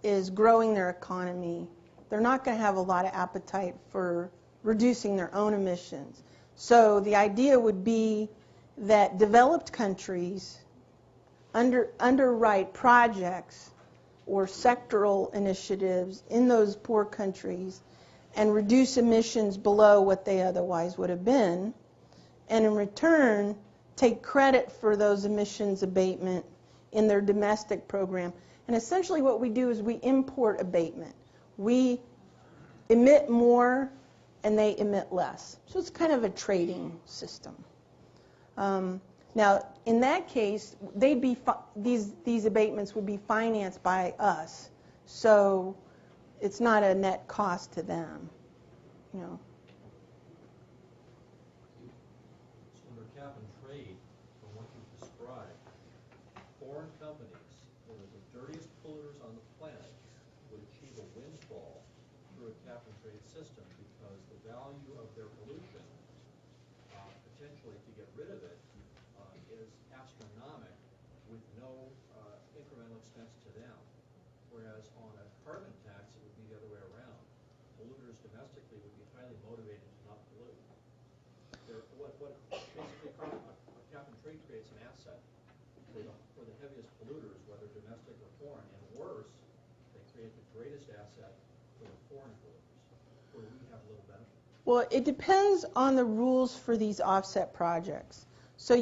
is growing their economy, they're not going to have a lot of appetite for reducing their own emissions. So the idea would be that developed countries underwrite projects or sectoral initiatives in those poor countries and reduce emissions below what they otherwise would have been, and in return take credit for those emissions abatement in their domestic program. And essentially what we do is we import abatement. We emit more and they emit less. So it's kind of a trading system. Now, in that case, these abatements would be financed by us. So it's not a net cost to them. Under cap and trade, from what you've described, foreign companies that are the dirtiest polluters on the planet would achieve a windfall through a cap and trade system because the value of their pollution, potentially to get rid of it, is astronomical with no incremental expense to them. Whereas on a carbon tax, it would be the other way around. Polluters domestically would be highly motivated to not pollute. What basically a cap and trade creates an asset for the heaviest polluters, whether domestic or foreign, and worse, they create the greatest asset for the foreign polluters, where we have little benefit. Well, it depends on the rules for these offset projects. So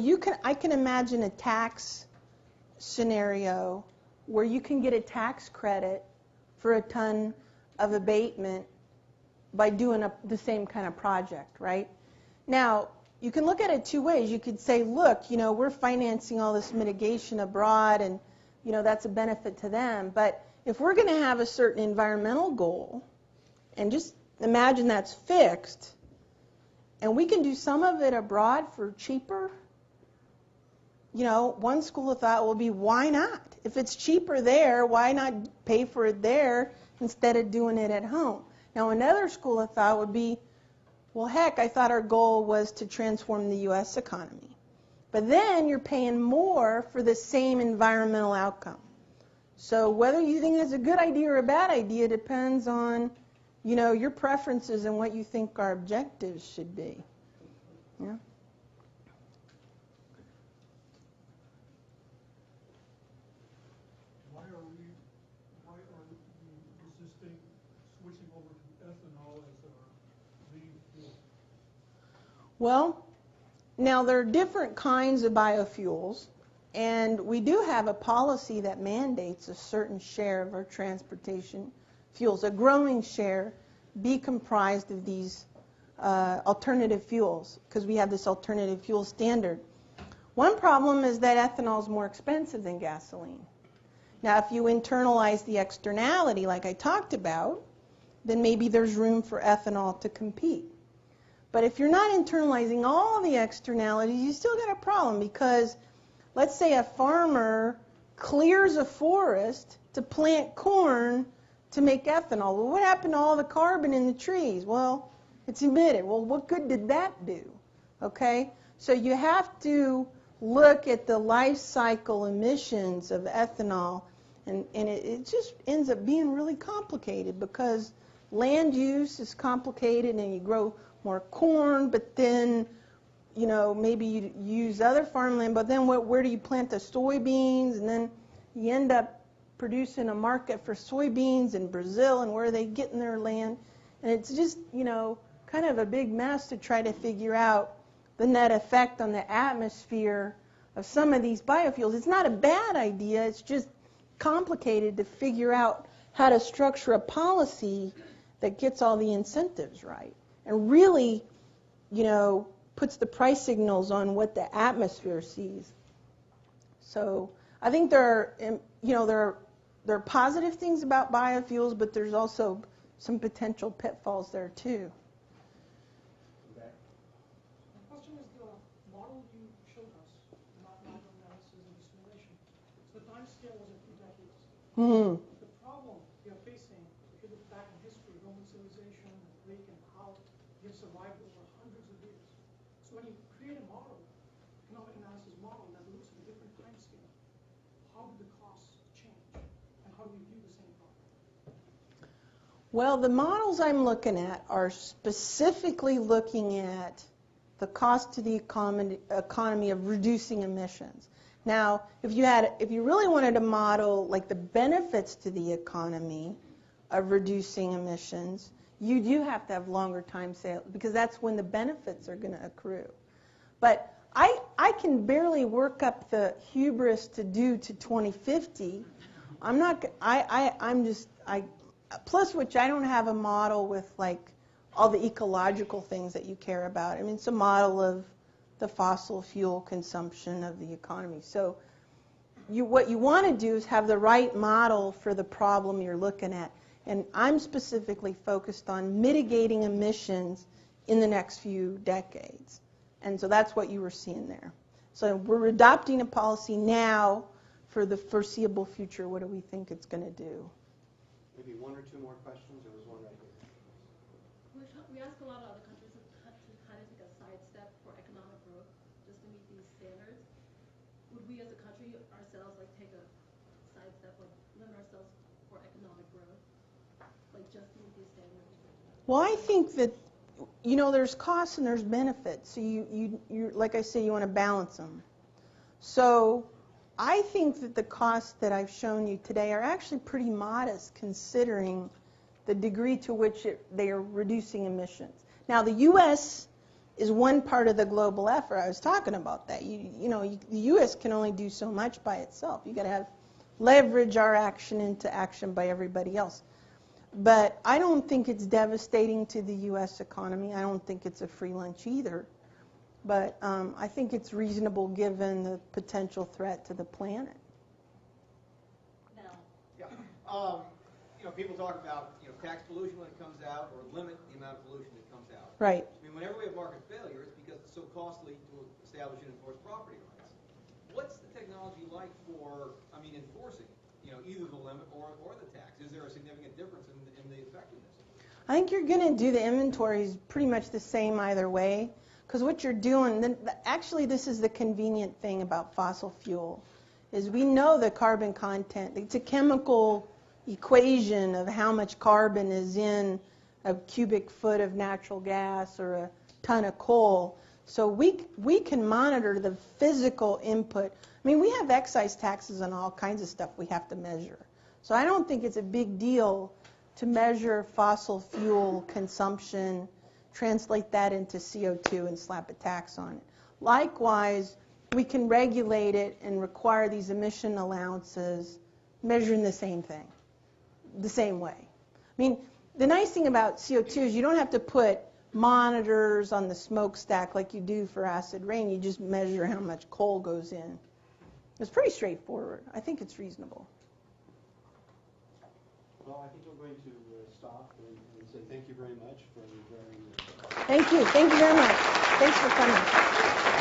I can imagine a tax scenario where you can get a tax credit for a ton of abatement by doing the same kind of project, right? Now, you can look at it two ways. You could say, look, we're financing all this mitigation abroad, and, that's a benefit to them. But if we're going to have a certain environmental goal, and just imagine that's fixed, and we can do some of it abroad for cheaper, one school of thought will be, why not? If it's cheaper there, why not pay for it there instead of doing it at home? Now, another school of thought would be, well, heck, I thought our goal was to transform the U.S. economy. But then you're paying more for the same environmental outcome. So whether you think it's a good idea or a bad idea depends on, your preferences and what you think our objectives should be. Yeah. Why are we resisting switching over to ethanol as our main fuel? Well, now there are different kinds of biofuels, and we do have a policy that mandates a certain share of our transportation fuels, a growing share, be comprised of these alternative fuels, because we have this alternative fuel standard. One problem is that ethanol is more expensive than gasoline. Now, if you internalize the externality like I talked about, then maybe there's room for ethanol to compete. But if you're not internalizing all the externalities, you still got a problem, because let's say a farmer clears a forest to plant corn to make ethanol. Well, what happened to all the carbon in the trees? Well, it's emitted. Well, what good did that do? Okay? So you have to look at the life cycle emissions of ethanol, and it just ends up being really complicated, because land use is complicated, and you grow more corn, but then, maybe you use other farmland, but then where do you plant the soybeans? And then you end up producing a market for soybeans in Brazil, and where are they getting their land? And it's just, kind of a big mess to try to figure out the net effect on the atmosphere of some of these biofuels. It's not a bad idea, it's just complicated to figure out how to structure a policy that gets all the incentives right and really, puts the price signals on what the atmosphere sees. So I think there are positive things about biofuels, but there's also some potential pitfalls there too. The question is the model you showed us, the mathematical analysis and the simulation. So the time scale was a few decades. Mm-hmm. The problem we are facing, if you look back in history, Roman civilization, Greek, and how you've survived over hundreds of years. So when you create a model, economic analysis model that looks at a different time scale, how do the costs change? And how do we view the same problem? Well, the models I'm looking at are specifically looking at the cost to the economy of reducing emissions. Now, if you really wanted to model like the benefits to the economy of reducing emissions, you do have to have longer time scale, because that's when the benefits are going to accrue. But I can barely work up the hubris to do to 2050. Plus which I don't have a model with like all the ecological things that you care about. I mean, it's a model of the fossil fuel consumption of the economy. So what you want to do is have the right model for the problem you're looking at. And I'm specifically focused on mitigating emissions in the next few decades. And so that's what you were seeing there. So we're adopting a policy now for the foreseeable future. What do we think it's going to do? Maybe one or two more questions. There was one right here. We ask a lot of other countries to kind of take a sidestep for economic growth just to meet these standards. Would we as a country ourselves take a sidestep, limit ourselves for economic growth, just to meet these standards? Well, I think that, there's costs and there's benefits. So you like I say, you want to balance them. So I think that the costs that I've shown you today are actually pretty modest considering the degree to which they are reducing emissions. Now, the U.S. is one part of the global effort. I was talking about that. The U.S. can only do so much by itself. You got to leverage our action into action by everybody else. But I don't think it's devastating to the U.S. economy. I don't think it's a free lunch either. But I think it's reasonable given the potential threat to the planet. Yeah. People talk about tax pollution when it comes out, or limit the amount of pollution that comes out. Right. I mean, whenever we have market failure, it's because it's so costly to establish and enforce property rights. What's the technology like for, enforcing, either the limit or the tax? Is there a significant difference in the effectiveness? I think you're going to do the inventories pretty much the same either way. Because what you're doing, actually this is the convenient thing about fossil fuel, is we know the carbon content. It's a chemical equation of how much carbon is in a cubic foot of natural gas or a ton of coal. So we can monitor the physical input. I mean, we have excise taxes on all kinds of stuff we have to measure. So I don't think it's a big deal to measure fossil fuel consumption, translate that into CO2 and slap a tax on it. Likewise, we can regulate it and require these emission allowances measuring the same thing, the same way. I mean, the nice thing about CO2 is you don't have to put monitors on the smokestack like you do for acid rain. You just measure how much coal goes in. It's pretty straightforward. I think it's reasonable. Well, I think we're going to stop and say thank you very much for your very Thank you. Thank you very much. Thanks for coming.